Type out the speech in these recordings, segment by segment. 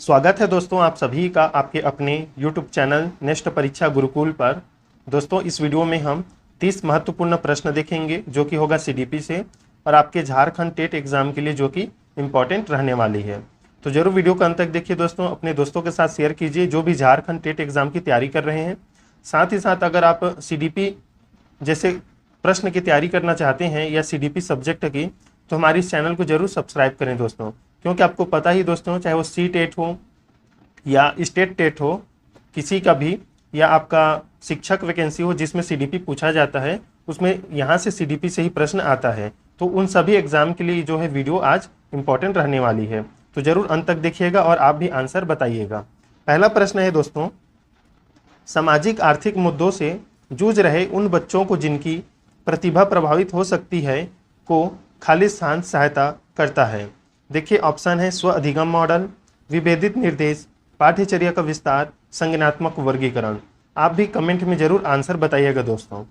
स्वागत है दोस्तों आप सभी का आपके अपने YouTube चैनल नेक्स्ट परीक्षा गुरुकुल पर। दोस्तों इस वीडियो में हम 30 महत्वपूर्ण प्रश्न देखेंगे जो कि होगा CDP से और आपके झारखंड टेट एग्जाम के लिए जो कि इम्पोर्टेंट रहने वाली है। तो जरूर वीडियो को अंत तक देखिए दोस्तों, अपने दोस्तों के साथ शेयर कीजिए जो भी झारखंड टेट एग्जाम की तैयारी कर रहे हैं। साथ ही साथ अगर आप CDP जैसे प्रश्न की तैयारी करना चाहते हैं या CDP सब्जेक्ट की, तो हमारे इस चैनल को जरूर सब्सक्राइब करें दोस्तों, क्योंकि आपको पता ही दोस्तों, चाहे वो C-टेट हो या स्टेट टेट हो किसी का भी, या आपका शिक्षक वैकेंसी हो जिसमें CDP पूछा जाता है, उसमें यहाँ से CDP से ही प्रश्न आता है। तो उन सभी एग्जाम के लिए जो है वीडियो आज इम्पॉर्टेंट रहने वाली है, तो जरूर अंत तक देखिएगा और आप भी आंसर बताइएगा। पहला प्रश्न है दोस्तों, सामाजिक आर्थिक मुद्दों से जूझ रहे उन बच्चों को जिनकी प्रतिभा प्रभावित हो सकती है को खालिस्तान सहायता करता है। देखिए ऑप्शन है स्व अधिगम मॉडल, विभेदित निर्देश, पाठ्यचर्या का विस्तार, संज्ञानात्मक वर्गीकरण। आप भी कमेंट में जरूर आंसर बताइएगा दोस्तों।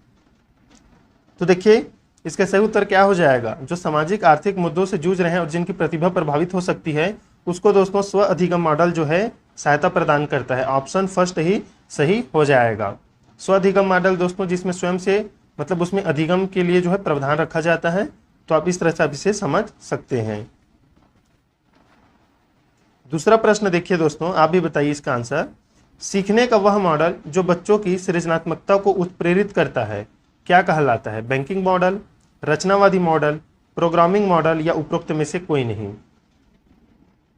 तो देखिए इसका सही उत्तर क्या हो जाएगा, जो सामाजिक आर्थिक मुद्दों से जूझ रहे हैं और जिनकी प्रतिभा प्रभावित हो सकती है उसको दोस्तों स्व अधिगम मॉडल जो है सहायता प्रदान करता है। ऑप्शन फर्स्ट ही सही हो जाएगा। स्व अधिगम मॉडल दोस्तों जिसमें स्वयं से मतलब उसमें अधिगम के लिए जो है प्रावधान रखा जाता है, तो आप इस तरह से आप इसे समझ सकते हैं। दूसरा प्रश्न देखिए दोस्तों, आप भी बताइए इसका आंसर। सीखने का वह मॉडल जो बच्चों की सृजनात्मकता को उत्प्रेरित करता है क्या कहलाता है? बैंकिंग मॉडल, रचनावादी मॉडल, प्रोग्रामिंग मॉडल या उपरोक्त में से कोई नहीं।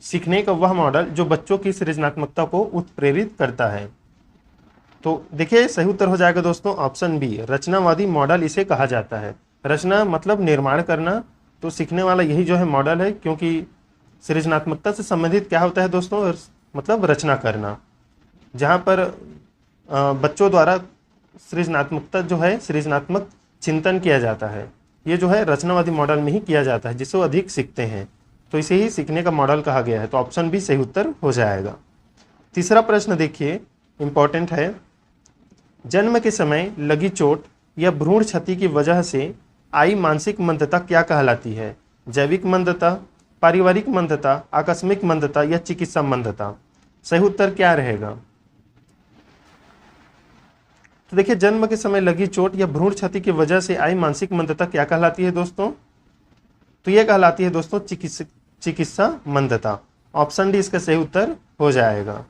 सीखने का वह मॉडल जो बच्चों की सृजनात्मकता को उत्प्रेरित करता है, तो देखिए सही उत्तर हो जाएगा दोस्तों ऑप्शन बी, रचनावादी मॉडल इसे कहा जाता है। रचना मतलब निर्माण करना, तो सीखने वाला यही जो है मॉडल है, क्योंकि सृजनात्मकता से संबंधित क्या होता है दोस्तों, मतलब रचना करना, जहाँ पर बच्चों द्वारा सृजनात्मकता जो है सृजनात्मक चिंतन किया जाता है, ये जो है रचनावादी मॉडल में ही किया जाता है, जिससे वो अधिक सीखते हैं, तो इसे ही सीखने का मॉडल कहा गया है। तो ऑप्शन बी सही उत्तर हो जाएगा। तीसरा प्रश्न देखिए इंपॉर्टेंट है, जन्म के समय लगी चोट या भ्रूण क्षति की वजह से आई मानसिक मंदता क्या कहलाती है? जैविक मंदता, पारिवारिक मंदता, आकस्मिक मंदता या चिकित्सा मंदता। सही उत्तर क्या रहेगा? तो देखिए जन्म के समय लगी चोट या भ्रूण क्षति की वजह से आई मानसिक मंदता क्या कहलाती है दोस्तों? तो यह कहलाती है दोस्तों चिकित्सा मंदता। ऑप्शन डी इसका सही उत्तर हो जाएगा।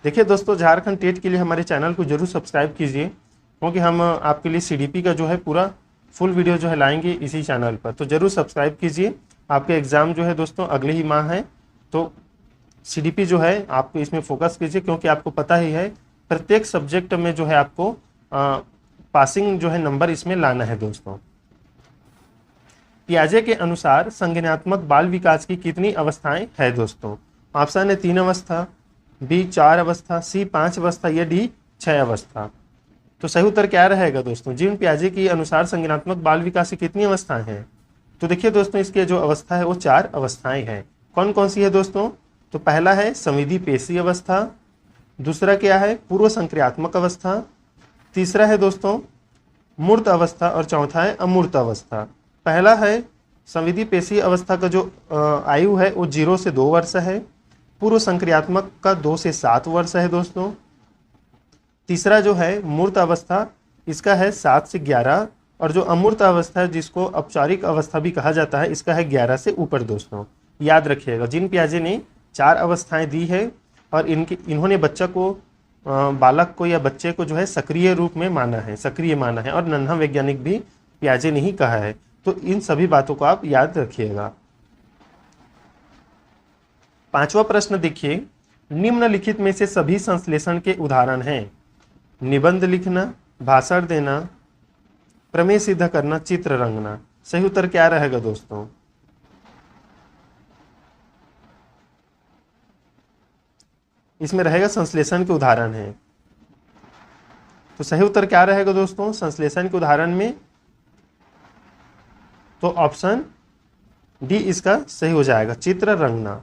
देखिए दोस्तों झारखंड टेट के लिए हमारे चैनल को जरूर सब्सक्राइब कीजिए, क्योंकि हम आपके लिए CDP का जो है पूरा फुल वीडियो जो है लाएंगे इसी चैनल पर, तो जरूर सब्सक्राइब कीजिए। आपके एग्ज़ाम जो है दोस्तों अगले ही माह है, तो CDP जो है आपको इसमें फोकस कीजिए, क्योंकि आपको पता ही है प्रत्येक सब्जेक्ट में जो है आपको पासिंग जो है नंबर इसमें लाना है दोस्तों। पियाजे के अनुसार संज्ञानात्मक बाल विकास की कितनी अवस्थाएं है दोस्तों? ऑप्शन है 3 अवस्था, बी 4 अवस्था, सी 5 अवस्था या डी 6 अवस्था। तो सही उत्तर क्या रहेगा दोस्तों? जीन पियाजे के अनुसार संज्ञानात्मक बाल विकास की कितनी अवस्थाएं हैं? तो देखिए दोस्तों इसकी जो अवस्था है वो 4 अवस्थाएं हैं। कौन कौन सी है दोस्तों? तो पहला है संविधि पेशी अवस्था, दूसरा क्या है पूर्व संक्रियात्मक अवस्था, तीसरा है दोस्तों मूर्त अवस्था और चौथा है अमूर्त अवस्था। पहला है संविधि पेशी अवस्था का जो आयु है वो 0 से 2 वर्ष है, पूर्व संक्रियात्मक का 2 से 7 वर्ष है दोस्तों। तीसरा जो है मूर्त अवस्था इसका है 7 से 11, और जो अमूर्त अवस्था है जिसको औपचारिक अवस्था भी कहा जाता है इसका है 11 से ऊपर दोस्तों। याद रखिएगा जीन पियाजे ने 4 अवस्थाएं दी है और इन्होंने बच्चा को बालक को या बच्चे को जो है सक्रिय रूप में माना है, सक्रिय माना है, और नन्हा वैज्ञानिक भी पियाजे ने ही कहा है। तो इन सभी बातों को आप याद रखिएगा। 5वां प्रश्न देखिए, निम्नलिखित में से सभी संश्लेषण के उदाहरण हैं? निबंध लिखना, भाषण देना, प्रमेय सिद्ध करना, चित्र रंगना। सही उत्तर क्या रहेगा दोस्तों? इसमें रहेगा संश्लेषण के उदाहरण है। तो सही उत्तर क्या रहेगा दोस्तों संश्लेषण के उदाहरण में? तो ऑप्शन डी इसका सही हो जाएगा, चित्र रंगना।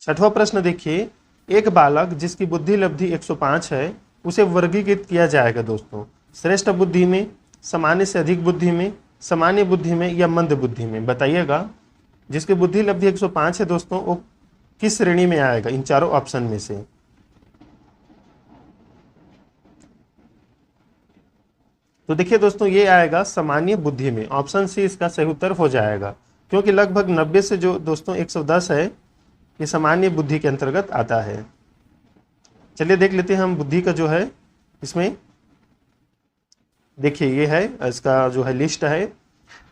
6वां प्रश्न देखिए, एक बालक जिसकी बुद्धि लब्धि 105 है उसे वर्गीकृत किया जाएगा दोस्तों, श्रेष्ठ बुद्धि में, सामान्य से अधिक बुद्धि में, सामान्य बुद्धि में या मंद बुद्धि में। बताइएगा जिसकी बुद्धि लब्धि 105 है दोस्तों, वो किस श्रेणी में आएगा इन चारों ऑप्शन में से। तो देखिए दोस्तों, ये आएगा सामान्य बुद्धि में, ऑप्शन सी इसका सही उत्तर हो जाएगा, क्योंकि लगभग 90 से जो दोस्तों 110 है, ये सामान्य बुद्धि के अंतर्गत आता है। चलिए देख लेते हैं हम बुद्धि का जो है इसमें। देखिए ये है इसका जो है लिस्ट है,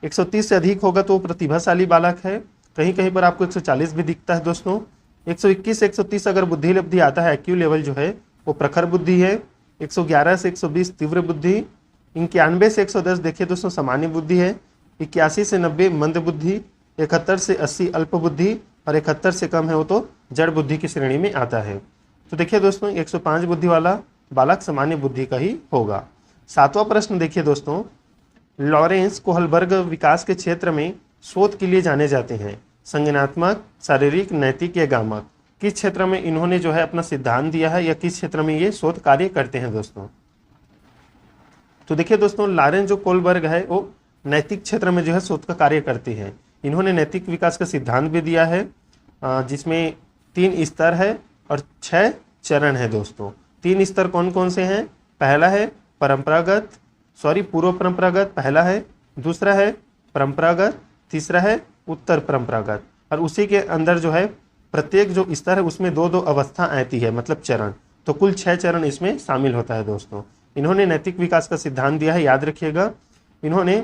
130 से अधिक होगा तो प्रतिभाशाली बालक है। कहीं कहीं पर आपको 140 भी दिखता है दोस्तों। 121 से 130 अगर बुद्धि लब्धि आता है, IQ लेवल जो है वो प्रखर बुद्धि है। 111 से 120 तीव्र बुद्धि। 91 से 110 देखिए दोस्तों सामान्य बुद्धि है। 81 से 90 मंद बुद्धि। 71 से 80 अल्प बुद्धि और 71 से कम है वो तो जड़ बुद्धि की श्रेणी में आता है। तो देखिए दोस्तों 105 बुद्धि वाला बालक सामान्य बुद्धि का ही होगा। 7वां प्रश्न देखिए दोस्तों, लॉरेंस कोहलबर्ग विकास के क्षेत्र में शोध के लिए जाने जाते हैं, संज्ञानात्मक, शारीरिक, नैतिक या गामक। किस क्षेत्र में इन्होंने जो है अपना सिद्धांत दिया है या किस क्षेत्र में ये शोध कार्य करते हैं दोस्तों। तो देखिए दोस्तों, लॉरेंस जो कोहलबर्ग है वो नैतिक क्षेत्र में जो है शोध का कार्य करते हैं। इन्होंने नैतिक विकास का सिद्धांत भी दिया है, जिसमें 3 स्तर है और 6 चरण है दोस्तों। 3 स्तर कौन कौन से हैं? पहला है पूर्व परंपरागत पहला है, दूसरा है परंपरागत, तीसरा है उत्तर परंपरागत। और उसी के अंदर जो है प्रत्येक जो स्तर है उसमें 2-2 अवस्था आती है, मतलब चरण। तो कुल 6 चरण इसमें शामिल होता है दोस्तों। इन्होंने नैतिक विकास का सिद्धांत दिया है, याद रखिएगा। इन्होंने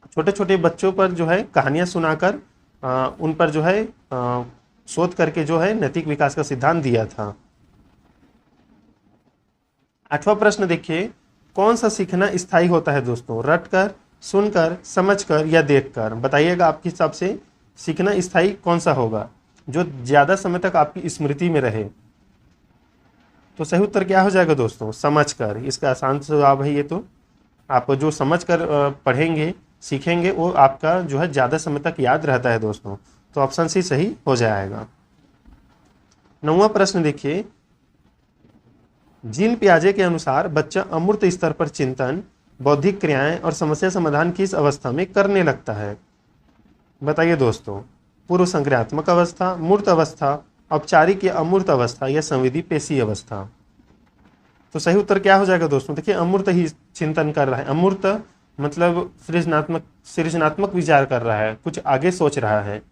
छोटे छोटे बच्चों पर जो है कहानियाँ सुनाकर उन पर जो है शोध करके जो है नैतिक विकास का सिद्धांत दिया था। 8वां प्रश्न देखिए, कौन सा सीखना स्थायी होता है दोस्तों? रटकर, सुनकर, समझकर या देखकर। बताइएगा आपके हिसाब से सीखना स्थायी कौन सा होगा जो ज्यादा समय तक आपकी स्मृति में रहे। तो सही उत्तर क्या हो जाएगा दोस्तों? समझकर। इसका आसान जवाब है ये। तो आप जो समझकर पढ़ेंगे सीखेंगे वो आपका जो है ज्यादा समय तक याद रहता है दोस्तों। तो ऑप्शन सी सही हो जाएगा। 9वां प्रश्न देखिए, जीन पियाजे के अनुसार बच्चा अमूर्त स्तर पर चिंतन, बौद्धिक क्रियाएं और समस्या समाधान किस अवस्था में करने लगता है? बताइए दोस्तों, पूर्व संक्रियात्मक अवस्था, मूर्त अवस्था, औपचारिक या अमूर्त अवस्था या संवेदी पेशी अवस्था। तो सही उत्तर क्या हो जाएगा दोस्तों? देखिए अमूर्त ही चिंतन कर रहा है। अमूर्त मतलब सृजनात्मक विचार कर रहा है, कुछ आगे सोच रहा है,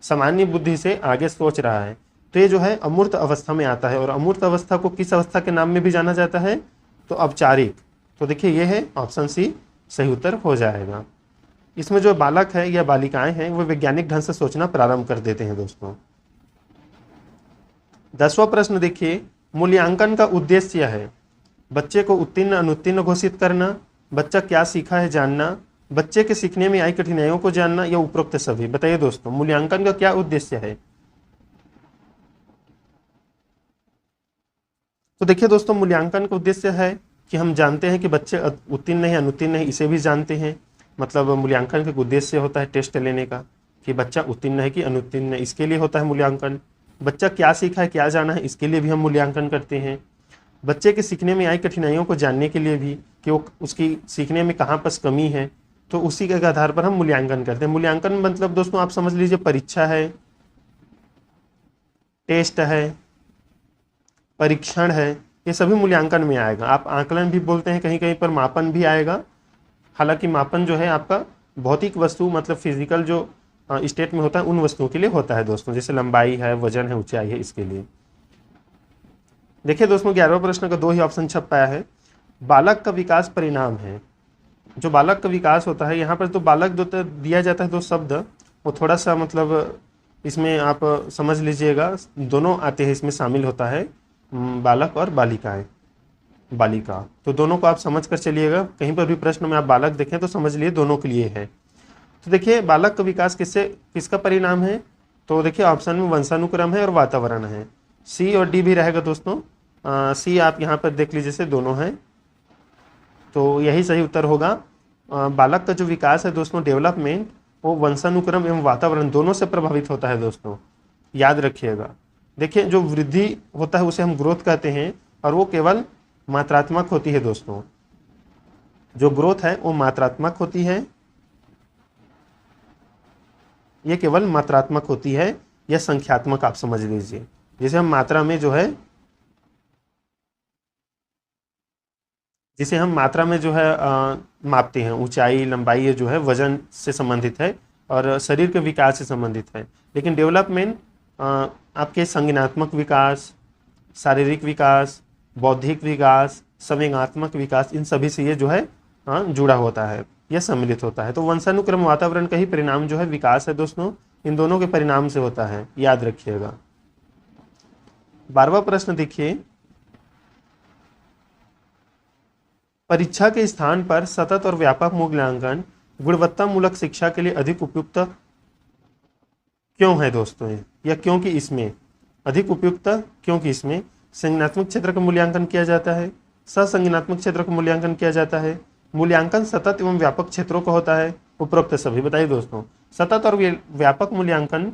सामान्य बुद्धि से आगे सोच रहा है। तो ये जो है अमूर्त अवस्था में आता है। और अमूर्त अवस्था को किस अवस्था के नाम में भी जाना जाता है? तो औपचारिक। तो देखिए ये है ऑप्शन सी सही उत्तर हो जाएगा। इसमें जो बालक है या बालिकाएं हैं वो वैज्ञानिक ढंग से सोचना प्रारंभ कर देते हैं दोस्तों। 10वां प्रश्न देखिए, मूल्यांकन का उद्देश्य है बच्चे को उत्तीर्ण अनुत्तीर्ण घोषित करना, बच्चा क्या सीखा है जानना, बच्चे के सीखने में आई कठिनाइयों को जानना या उपरोक्त सभी। बताइए दोस्तों, मूल्यांकन का क्या उद्देश्य है? तो देखिए दोस्तों, मूल्यांकन का उद्देश्य है कि हम जानते हैं कि बच्चे उत्तीर्ण है अनुत्तीर्ण है, इसे भी जानते हैं। मतलब मूल्यांकन का उद्देश्य होता है टेस्ट लेने का कि बच्चा उत्तीर्ण है कि अनुत्तीर्ण है, इसके लिए होता है मूल्यांकन। बच्चा क्या सीखा है क्या जाना है, इसके लिए भी हम मूल्यांकन करते हैं। बच्चे के सीखने में आई कठिनाइयों को जानने के लिए भी कि वो उसकी सीखने में कहाँ पर कमी है, तो उसी के आधार पर हम मूल्यांकन करते हैं। मूल्यांकन मतलब दोस्तों आप समझ लीजिए परीक्षा है, टेस्ट है, परीक्षण है, ये सभी मूल्यांकन में आएगा। आप आकलन भी बोलते हैं, कहीं कहीं पर मापन भी आएगा। हालांकि मापन जो है आपका भौतिक वस्तु मतलब फिजिकल जो स्टेट में होता है उन वस्तुओं के लिए होता है दोस्तों, जैसे लंबाई है, वजन है, ऊंचाई है, इसके लिए। देखिए दोस्तों 11वें प्रश्न का 2 ही ऑप्शन छप पाया है। बालक का विकास परिणाम है। जो बालक का विकास होता है यहाँ पर तो बालक जो दिया जाता है 2 शब्द, वो थोड़ा सा मतलब इसमें आप समझ लीजिएगा, दोनों आते हैं इसमें शामिल होता है, बालक और बालिकाएं, बालिका। तो दोनों को आप समझ कर चलिएगा, कहीं पर भी प्रश्न में आप बालक देखें तो समझ लिए दोनों के लिए है। तो देखिए बालक का विकास किसका परिणाम है? तो देखिए ऑप्शन में वंशानुक्रम है और वातावरण है। सी और डी भी रहेगा दोस्तों। सी आप यहाँ पर देख लीजिए से दोनों हैं, तो यही सही उत्तर होगा। बालक का जो विकास है दोस्तों, डेवलपमेंट, वो वंशानुक्रम एवं वातावरण दोनों से प्रभावित होता है दोस्तों, याद रखिएगा। देखिए जो वृद्धि होता है उसे हम ग्रोथ कहते हैं, और वो केवल मात्रात्मक होती है दोस्तों। जो ग्रोथ है वो मात्रात्मक होती है, ये केवल मात्रात्मक होती है या संख्यात्मक आप समझ लीजिए। जिसे हम मात्रा में जो है मापते हैं, ऊंचाई लंबाई ये जो है वजन से संबंधित है और शरीर के विकास से संबंधित है। लेकिन डेवलपमेंट आपके संज्ञानात्मक विकास, शारीरिक विकास, बौद्धिक विकास, संवेगात्मक विकास, इन सभी से ये जो है जुड़ा होता है, यह सम्मिलित होता है। तो वंशानुक्रम वातावरण का ही परिणाम जो है विकास है दोस्तों, इन दोनों के परिणाम से होता है, याद रखिएगा। 12वां प्रश्न देखिए, परीक्षा के स्थान पर सतत और व्यापक मूल्यांकन गुणवत्ता मूलक शिक्षा के लिए अधिक उपयुक्त क्यों है दोस्तों? या क्योंकि इसमें अधिक उपयुक्त, क्योंकि इसमें संज्ञानात्मक क्षेत्र का मूल्यांकन किया जाता है, ससंज्ञानात्मक क्षेत्र का मूल्यांकन किया जाता है, मूल्यांकन सतत एवं व्यापक क्षेत्रों का होता है, उपरोक्त सभी। बताइए दोस्तों, सतत और व्यापक मूल्यांकन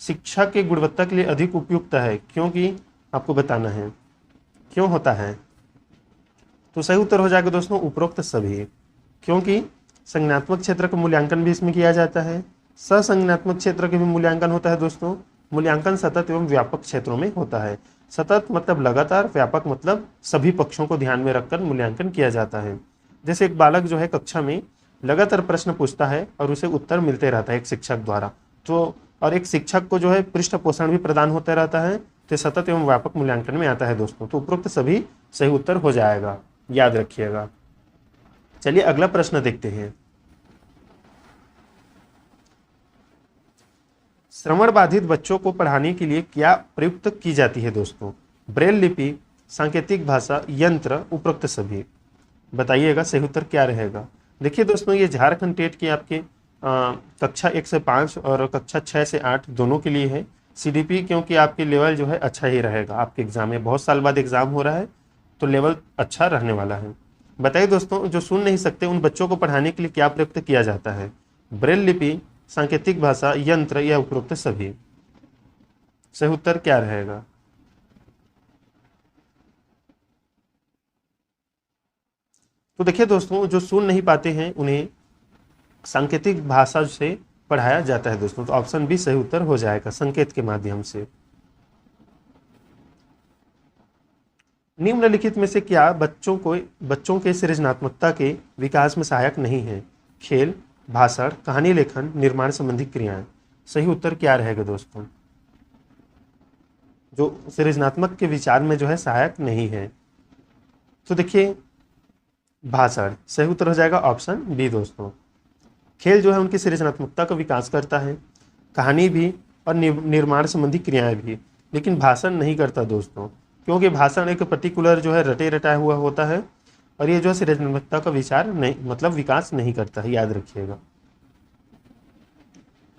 शिक्षा के गुणवत्ता के लिए अधिक उपयुक्त है, क्योंकि आपको बताना है क्यों होता है। तो सही उत्तर हो जाएगा दोस्तों उपरोक्त सभी, क्योंकि संज्ञानात्मक क्षेत्र का मूल्यांकन भी इसमें किया जाता है, ससंज्ञानात्मक क्षेत्र के भी मूल्यांकन होता है दोस्तों। मूल्यांकन सतत एवं व्यापक क्षेत्रों में होता है। सतत मतलब लगातार, व्यापक मतलब सभी पक्षों को ध्यान में रखकर मूल्यांकन किया जाता है। जैसे एक बालक जो है कक्षा में लगातार प्रश्न पूछता है और उसे उत्तर मिलते रहता है एक शिक्षक द्वारा, तो और एक शिक्षक को जो है पृष्ठ पोषण भी प्रदान होता रहता है, तो सतत एवं व्यापक मूल्यांकन में आता है दोस्तों। तो उपरोक्त सभी सही उत्तर हो जाएगा, याद रखिएगा। चलिए अगला प्रश्न देखते हैं। श्रवण बाधित बच्चों को पढ़ाने के लिए क्या प्रयुक्त की जाती है दोस्तों? ब्रेल लिपि, सांकेतिक भाषा, यंत्र, उपरोक्त सभी। बताइएगा सही उत्तर क्या रहेगा। देखिए दोस्तों, ये झारखंड टेट की आपके कक्षा 1 से 5 और कक्षा 6 से 8 दोनों के लिए है। सीडीपी क्योंकि आपके लेवल जो है अच्छा ही रहेगा, आपके एग्जाम में बहुत साल बाद एग्जाम हो रहा है तो लेवल अच्छा रहने वाला है। बताइए दोस्तों, जो सुन नहीं सकते उन बच्चों को पढ़ाने के लिए क्या प्रयुक्त किया जाता है? ब्रेल लिपि, सांकेतिक भाषा, यंत्र या उपरोक्त सभी। सही उत्तर क्या रहेगा? तो देखिए दोस्तों, जो सुन नहीं पाते हैं उन्हें सांकेतिक भाषा से पढ़ाया जाता है दोस्तों। तो ऑप्शन बी सही उत्तर हो जाएगा, संकेत के माध्यम से। निम्नलिखित में से क्या बच्चों के सृजनात्मकता के विकास में सहायक नहीं है? खेल, भाषण, कहानी लेखन, निर्माण संबंधी क्रियाएं। सही उत्तर क्या रहेगा दोस्तों? जो सृजनात्मक के विचार में जो है सहायक नहीं है। तो देखिए भाषण सही उत्तर हो जाएगा, ऑप्शन बी दोस्तों। खेल जो है उनकी सृजनात्मकता का विकास करता है, कहानी भी और निर्माण संबंधी क्रियाएं भी, लेकिन भाषण नहीं करता दोस्तों, क्योंकि भाषण एक पर्टिकुलर जो है रटे रटाया हुआ होता है और ये जो है सृजनात्मकता का विचार नहीं मतलब विकास नहीं करता है, याद रखिएगा।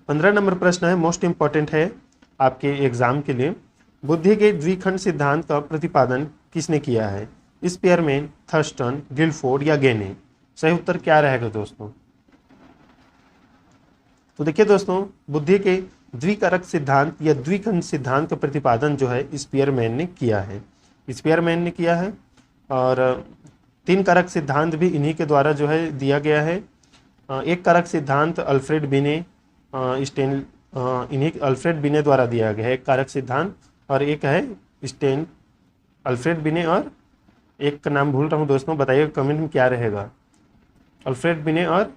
15 नंबर प्रश्न है, मोस्ट इंपॉर्टेंट है आपके एग्जाम के लिए। बुद्धि के द्विखंड सिद्धांत का प्रतिपादन किसने किया है? स्पीयरमैन, थर्स्टन, गिलफोर्ड या गेने। सही उत्तर क्या रहेगा दोस्तों? तो देखिए दोस्तों, बुद्धि के द्विकारक सिद्धांत या द्विखंड सिद्धांत का प्रतिपादन जो है स्पीयरमैन ने किया है। स्पीयरमैन ने किया है और 3 कारक सिद्धांत भी इन्हीं के द्वारा जो है दिया गया है। एक कारक सिद्धांत अल्फ्रेड बिने अल्फ्रेड बिने द्वारा दिया गया है, एक कारक सिद्धांत, और एक है अल्फ्रेड बिने, और एक का नाम भूल रहा हूँ दोस्तों, बताइए कमेंट में क्या रहेगा। अल्फ्रेड बिने और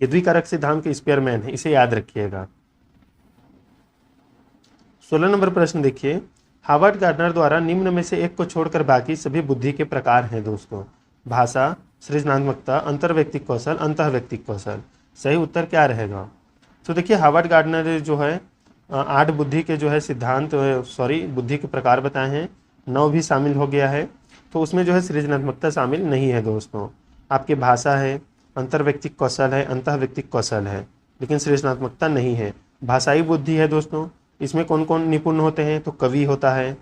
ये द्विकारक सिद्धांत के स्पीयरमैन है, इसे याद रखिएगा। 16 नंबर प्रश्न देखिए, हार्वर्ड गार्डनर द्वारा निम्न में से एक को छोड़कर बाकी सभी बुद्धि के प्रकार हैं दोस्तों। भाषा, सृजनात्मकता, अंतर्वैयक्तिक कौशल, अंतःवैयक्तिक कौशल। सही उत्तर क्या रहेगा? तो देखिए हार्वर्ड गार्डनर ने जो है 8 बुद्धि के जो है सिद्धांत बुद्धि के प्रकार बताए हैं, 9 भी शामिल हो गया है, तो उसमें जो है सृजनात्मकता शामिल नहीं है दोस्तों। आपके भाषा है, अंतर्वैयक्तिक कौशल है, अंतःवैयक्तिक कौशल है, लेकिन सृजनात्मकता नहीं है। भाषाई बुद्धि है दोस्तों, इसमें कौन कौन निपुण होते हैं? तो कवि होता है,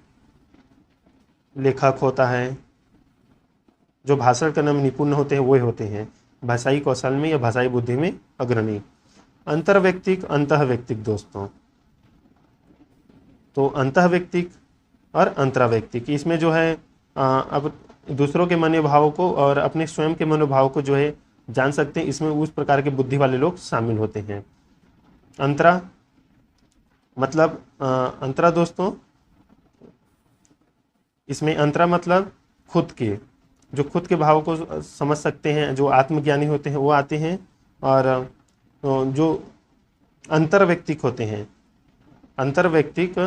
लेखक होता है, जो भाषण करने में निपुण होते हैं वो होते हैं भाषाई कौशल में या भाषाई बुद्धि में अग्रणी। अंतर्वैयक्तिक, अंतःवैयक्तिक दोस्तों, तो अंतःवैयक्तिक और अंतरावैयक्तिक। इसमें जो है अब दूसरों के मनोभावों को और अपने स्वयं के मनोभाव को जो है जान सकते हैं, इसमें उस प्रकार के बुद्धि वाले लोग शामिल होते हैं। अंतरा मतलब अंतरा दोस्तों, इसमें अंतरा मतलब खुद के, जो खुद के भाव को समझ सकते हैं, जो आत्मज्ञानी होते हैं वो आते हैं। और जो अंतरवैयक्तिक होते हैं, अंतरवैयक्तिक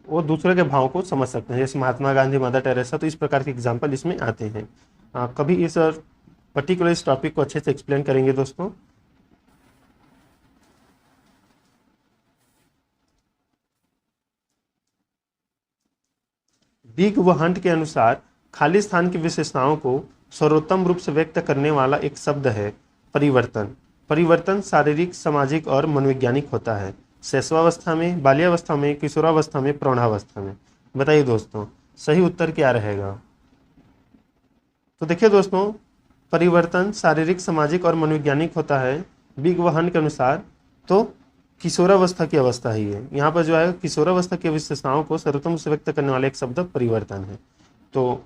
वो दूसरे के भाव को समझ सकते हैं, जैसे महात्मा गांधी, मदर टेरेसा, तो इस प्रकार के एग्जाम्पल इसमें आते हैं। कभी इस पर्टिकुलर इस टॉपिक को अच्छे से एक्सप्लेन करेंगे दोस्तों। बिग व हंट के अनुसार खाली स्थान की विशेषताओं को सर्वोत्तम रूप से व्यक्त करने वाला एक शब्द है परिवर्तन। परिवर्तन शारीरिक, सामाजिक और मनोवैज्ञानिक होता है। शैशवावस्था में, बाल्यावस्था में, किशोरावस्था में, प्रौढ़ावस्था में। बताइए दोस्तों सही उत्तर क्या रहेगा। तो देखिए दोस्तों, परिवर्तन शारीरिक, सामाजिक और मनोवैज्ञानिक होता है बिग व हंट के अनुसार, तो किशोरावस्था की अवस्था ही है। यहाँ पर जो है किशोरावस्था की विशेषताओं को सर्वोत्तम से व्यक्त करने वाला एक शब्द परिवर्तन है। तो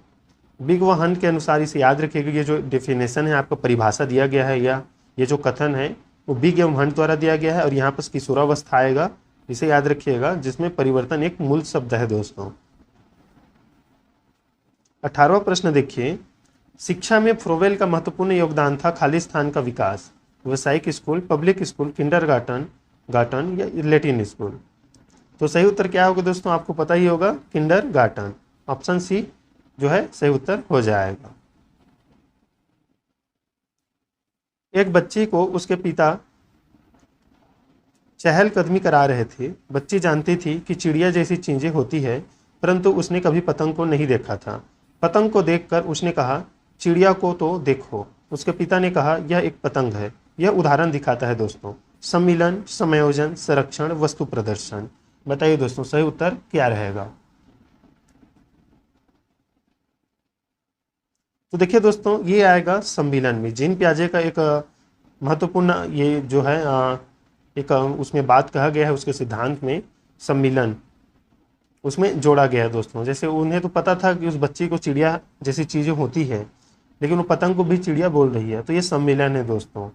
बिग व हंट के अनुसार इसे याद रखिएगा, ये जो डेफिनेशन है, आपको परिभाषा दिया गया है, या ये जो कथन है वो बिग एवं हंट द्वारा दिया गया है, और यहाँ पर किशोरावस्था आएगा, इसे याद रखिएगा, जिसमें परिवर्तन एक मूल शब्द है दोस्तों। 18वां प्रश्न देखिए, शिक्षा में फ्रोवेल का महत्वपूर्ण योगदान था खाली स्थान का विकास। व्यावसायिक स्कूल, पब्लिक स्कूल, किंडरगार्टन या लैटिन स्कूल। तो सही उत्तर क्या होगा दोस्तों, आपको पता ही होगा, किंडरगार्टन। ऑप्शन सी जो है सही उत्तर हो जाएगा। एक बच्ची को उसके पिता चहलकदमी करा रहे थे। बच्ची जानती थी कि चिड़िया जैसी चीजें होती है, परंतु उसने कभी पतंग को नहीं देखा था। पतंग को देखकर उसने कहा, चिड़िया को तो देखो। उसके पिता ने कहा, यह एक पतंग है। यह उदाहरण दिखाता है दोस्तों सम्मिलन, समायोजन, संरक्षण, वस्तु प्रदर्शन। बताइए दोस्तों सही उत्तर क्या रहेगा। तो देखिए दोस्तों, ये आएगा सम्मिलन में। जीन पियाजे का एक महत्वपूर्ण ये जो है एक उसमें बात कहा गया है, उसके सिद्धांत में सम्मिलन उसमें जोड़ा गया है दोस्तों। जैसे उन्हें तो पता था कि उस बच्ची को चिड़िया जैसी चीज़ें होती है, लेकिन वो पतंग को भी चिड़िया बोल रही है, तो ये सम्मिलन है दोस्तों,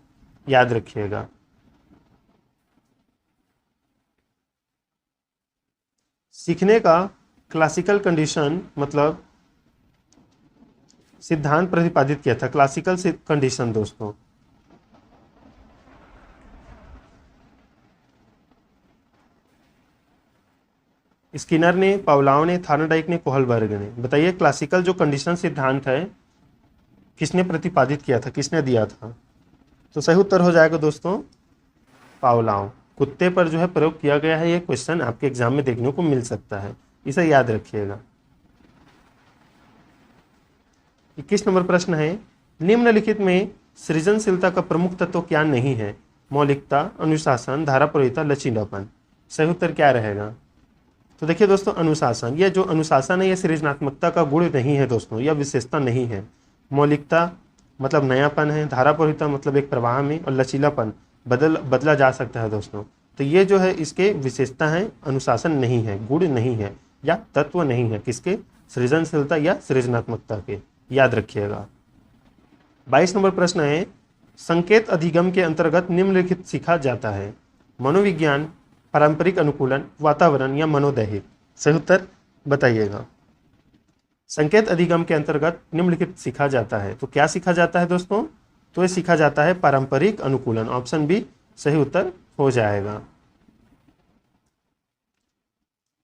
याद रखिएगा। सीखने का क्लासिकल कंडीशन मतलब सिद्धांत प्रतिपादित किया था। क्लासिकल कंडीशन दोस्तों, स्किनर ने, पावलाव ने, थार्नडाइक ने, कोहलबर्ग ने। बताइए क्लासिकल जो कंडीशन सिद्धांत है किसने प्रतिपादित किया था, किसने दिया था। तो सही उत्तर हो जाएगा दोस्तों पावलाव। कुत्ते पर जो है प्रयोग किया गया है, ये क्वेश्चन आपके एग्जाम में देखने को मिल सकता है, इसे याद रखिएगा। 21 नंबर प्रश्न है, निम्नलिखित में सृजनशीलता का प्रमुख तत्व क्या नहीं है। मौलिकता, अनुशासन, धाराप्रवाहिता, लचीलापन। सही उत्तर क्या रहेगा। तो देखिए दोस्तों, अनुशासन, यह जो अनुशासन है यह सृजनात्मकता का गुण नहीं है दोस्तों, यह विशेषता नहीं है। मौलिकता मतलब नयापन है, धाराप्रवाहिता मतलब एक प्रवाह में, और लचीलापन बदला जा सकता है दोस्तों। तो ये जो है इसके विशेषता है, अनुशासन नहीं है, गुण नहीं है, या तत्व नहीं है, किसके, सृजनशीलता या सृजनात्मकता के, याद रखिएगा। 22 नंबर प्रश्न है, संकेत अधिगम के अंतर्गत निम्नलिखित सीखा जाता है। मनोविज्ञान, पारंपरिक अनुकूलन, वातावरण या मनोदैहिक। सही उत्तर बताइएगा। संकेत अधिगम के अंतर्गत निम्नलिखित सीखा जाता है, तो क्या सीखा जाता है दोस्तों, तो ये सीखा जाता है पारंपरिक अनुकूलन। ऑप्शन बी सही उत्तर हो जाएगा।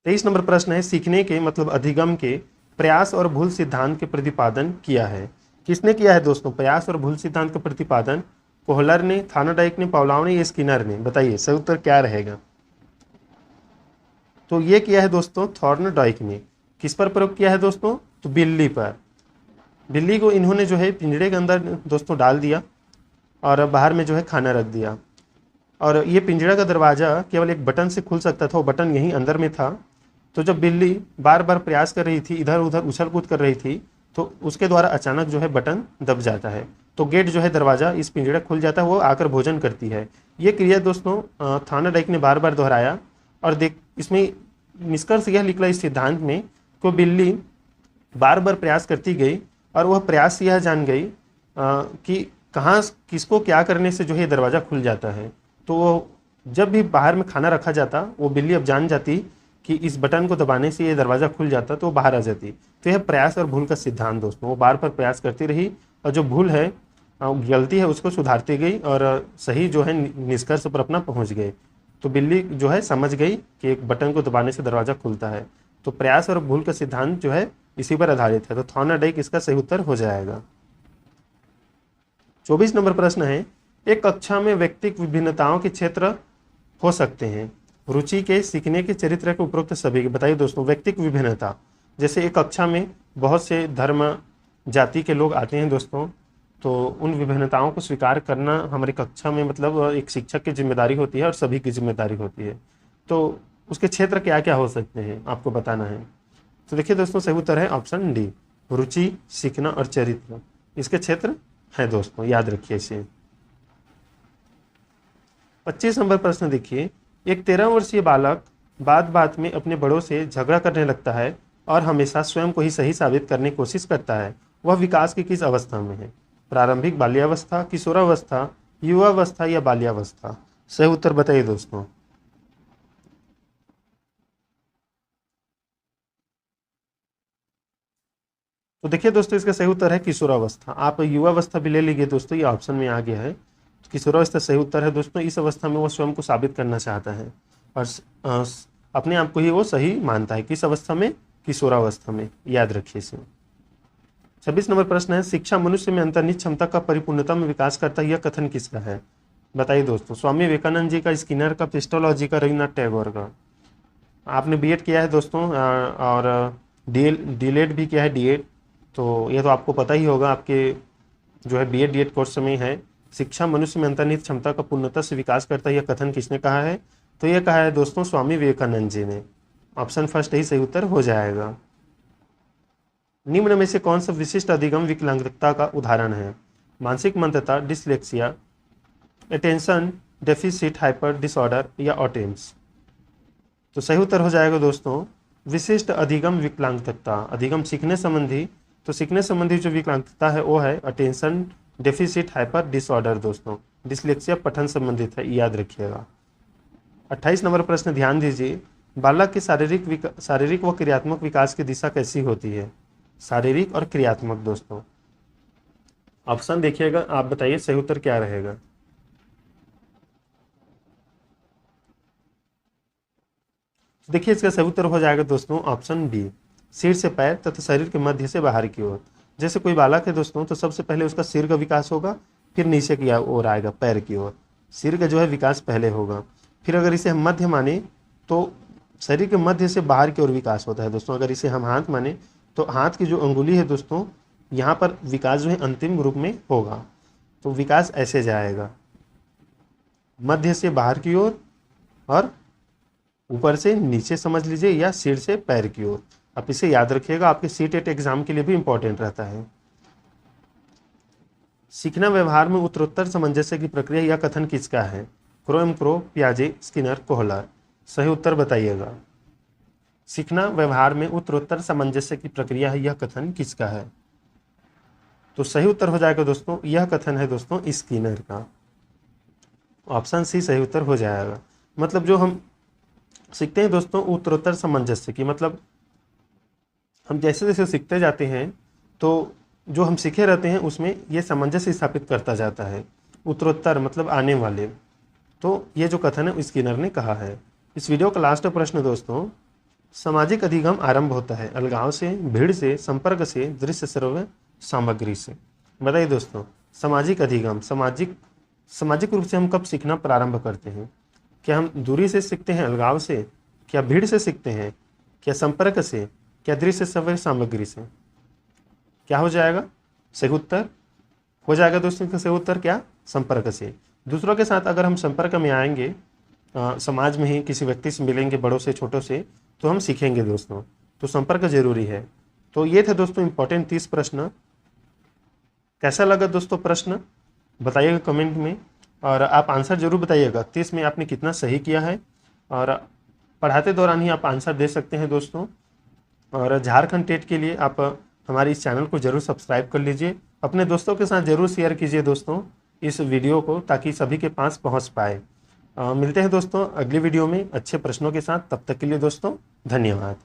23 नंबर प्रश्न है, सीखने के मतलब अधिगम के प्रयास और भूल सिद्धांत के प्रतिपादन किया है। किसने किया है दोस्तों प्रयास और भूल सिद्धांत का प्रतिपादन। कोहलर ने, थार्नडाइक ने, पावलाव ने या स्किनर ने। बताइए सही उत्तर क्या रहेगा। तो ये किया है दोस्तों थॉर्नडाइक ने। किस पर प्रयोग किया है दोस्तों, तो बिल्ली पर। बिल्ली को इन्होंने जो है पिंजरे के अंदर दोस्तों डाल दिया और बाहर में जो है खाना रख दिया, और ये पिंजरा का दरवाज़ा केवल एक बटन से खुल सकता था, वो बटन यहीं अंदर में था। तो जब बिल्ली बार बार प्रयास कर रही थी, इधर उधर उछल कूद कर रही थी, तो उसके द्वारा अचानक जो है बटन दब जाता है, तो गेट जो है दरवाज़ा इस पिंजरा खुल जाता है, वो आकर भोजन करती है। ये क्रिया दोस्तों थार्नडाइक ने बार बार दोहराया, और इसमें निष्कर्ष यह निकला इस सिद्धांत में तो बिल्ली बार बार प्रयास करती गई और वह प्रयास यह जान गई कि कहाँ किसको क्या करने से जो है दरवाज़ा खुल जाता है। तो वो जब भी बाहर में खाना रखा जाता, वो बिल्ली अब जान जाती कि इस बटन को दबाने से ये दरवाज़ा खुल जाता, तो वो बाहर आ जाती। तो यह प्रयास और भूल का सिद्धांत दोस्तों, वो बार बार प्रयास करती रही और जो भूल है गलती है उसको सुधारती गई और सही जो है निष्कर्ष पर अपना पहुंच गए। तो बिल्ली जो है समझ गई कि एक बटन को दबाने से दरवाज़ा खुलता है। तो प्रयास और भूल का सिद्धांत जो है इसी पर आधारित है। तो थॉर्नडाइक इसका सही उत्तर हो जाएगा। 24 नंबर प्रश्न है, एक कक्षा में व्यक्तिक विभिन्नताओं के क्षेत्र हो सकते हैं। रुचि के, सीखने के, चरित्र के, उपरोक्त सभी के। बताइए दोस्तों, व्यक्तिक विभिन्नता, जैसे एक कक्षा में बहुत से धर्म जाति के लोग आते हैं दोस्तों, तो उन विभिन्नताओं को स्वीकार करना हमारी कक्षा में मतलब एक शिक्षक की जिम्मेदारी होती है और सभी की जिम्मेदारी होती है। तो उसके क्षेत्र क्या क्या हो सकते हैं आपको बताना है। तो देखिए दोस्तों, सही उत्तर है ऑप्शन डी, रुचि, सीखना और चरित्र इसके क्षेत्र है दोस्तों, याद रखिए इसे। 25 नंबर प्रश्न देखिए, एक 13 वर्षीय बालक बात बात में अपने बड़ों से झगड़ा करने लगता है और हमेशा स्वयं को ही सही साबित करने की कोशिश करता है। वह विकास की किस अवस्था में है? प्रारंभिक बाल्यावस्था, किशोरावस्था, युवावस्था या बाल्यावस्था? सही उत्तर बताइए दोस्तों। तो देखिए दोस्तों, इसका सही उत्तर है किशोरावस्था। आप युवावस्था भी ले लीजिए दोस्तों, ये ऑप्शन में आ गया है। तो किशोरावस्था सही उत्तर है दोस्तों। इस अवस्था में वो स्वयं को साबित करना चाहता है और अपने आप को ही वो सही मानता है। किस अवस्था में? किशोरावस्था में, याद रखिए इसे। 26 नंबर प्रश्न है, शिक्षा मनुष्य में अंतर्निहित क्षमता का परिपूर्णता में विकास करता है, यह कथन किसका है? बताइए दोस्तों। स्वामी विवेकानंद जी का, स्किनर का, पेस्टोलॉजी का, रविन्द्रनाथ टैगोर का। आपने बीएड किया है दोस्तों और डीएड भी किया है, डीएड, तो ये तो आपको पता ही होगा, आपके जो है बीएड डीएड कोर्स में है। शिक्षा मनुष्य में अंतर्निहित क्षमता का पूर्णता से विकास करता है, यह कथन किसने कहा है? तो यह कहा है दोस्तों स्वामी विवेकानंद जी ने। ऑप्शन फर्स्ट ही सही उत्तर हो जाएगा। निम्न में से कौन सा विशिष्ट अधिगम विकलांगता का उदाहरण है? मानसिक मंदता, dyslexia, attention deficit hyper disorder या ऑटिज्म? तो सही उत्तर हो जाएगा दोस्तों विशिष्ट अधिगम विकलांगता। अधिगम सीखने संबंधी, तो सीखने संबंधी जो विकलांगता है वो है अटेंशन डेफिसिट हाइपर डिसऑर्डर दोस्तों। डिसलेक्सिया पठन संबंधित है, याद रखिएगा। 28 नंबर प्रश्न ध्यान दीजिए, बालक के शारीरिक व क्रियात्मक विकास की दिशा कैसी होती है? शारीरिक और क्रियात्मक दोस्तों। ऑप्शन देखिएगा, आप बताइए सही उत्तर क्या रहेगा। देखिए इसका सही उत्तर हो जाएगा दोस्तों ऑप्शन बी, सिर से पैर तथा शरीर के मध्य से बाहर की ओर। जैसे कोई बालक है दोस्तों, तो सबसे पहले उसका सिर का विकास होगा, फिर नीचे की ओर आएगा पैर की ओर। सिर का जो है विकास पहले होगा, फिर अगर इसे हम मध्य माने तो शरीर के मध्य से बाहर की ओर विकास होता है दोस्तों। अगर इसे हम हाथ माने तो हाथ की जो अंगुली है दोस्तों, यहाँ पर विकास जो है अंतिम रूप में होगा। तो विकास ऐसे जाएगा, मध्य से बाहर की ओर और ऊपर से नीचे समझ लीजिए, या सिर से पैर की ओर। आप इसे याद रखिएगा, आपके सीटेट एग्जाम के लिए भी इंपॉर्टेंट रहता है। सीखना व्यवहार में उत्तरोत्तर सामंजस्य की प्रक्रिया, यह कथन किसका है? क्रो, पियाजे, स्किनर, कोहलर? सही उत्तर बताइएगा। सीखना व्यवहार में उत्तरोत्तर सामंजस्य की प्रक्रिया है, यह कथन किसका है? तो सही उत्तर हो जाएगा दोस्तों, यह कथन है दोस्तों स्किनर का। ऑप्शन सी सही उत्तर हो जाएगा। मतलब जो हम सीखते हैं दोस्तों उत्तरोत्तर सामंजस्य की, मतलब हम जैसे जैसे सीखते जाते हैं तो जो हम सीखे रहते हैं उसमें ये सामंजस्य स्थापित करता जाता है। उत्तरोत्तर मतलब आने वाले। तो ये जो कथन है स्किनर ने कहा है। इस वीडियो का लास्ट प्रश्न दोस्तों, सामाजिक अधिगम आरंभ होता है अलगाव से, भीड़ से, संपर्क से, दृश्य श्रव्य सामग्री से? बताइए दोस्तों, सामाजिक अधिगम, सामाजिक रूप से हम कब सीखना प्रारंभ करते हैं? क्या हम दूरी से सीखते हैं, अलगाव से? क्या भीड़ से सीखते हैं? क्या संपर्क से? क्या दृश्य श्रव्य सामग्री से? क्या हो जाएगा सही उत्तर? हो जाएगा दोस्तों का सही उत्तर क्या? संपर्क से। दूसरों के साथ अगर हम संपर्क में आएंगे, समाज में ही किसी व्यक्ति से मिलेंगे, बड़ों से छोटों से, तो हम सीखेंगे दोस्तों। तो संपर्क जरूरी है। तो ये थे दोस्तों इंपॉर्टेंट 30 प्रश्न। कैसा लगा दोस्तों प्रश्न बताइएगा कमेंट में, और आप आंसर जरूर बताइएगा 30 में आपने कितना सही किया है। और पढ़ाते दौरान ही आप आंसर दे सकते हैं दोस्तों। और झारखंड टेट के लिए आप हमारे इस चैनल को जरूर सब्सक्राइब कर लीजिए। अपने दोस्तों के साथ जरूर शेयर कीजिए दोस्तों इस वीडियो को, ताकि सभी के पास पहुंच पाए। मिलते हैं दोस्तों अगली वीडियो में अच्छे प्रश्नों के साथ। तब तक के लिए दोस्तों धन्यवाद।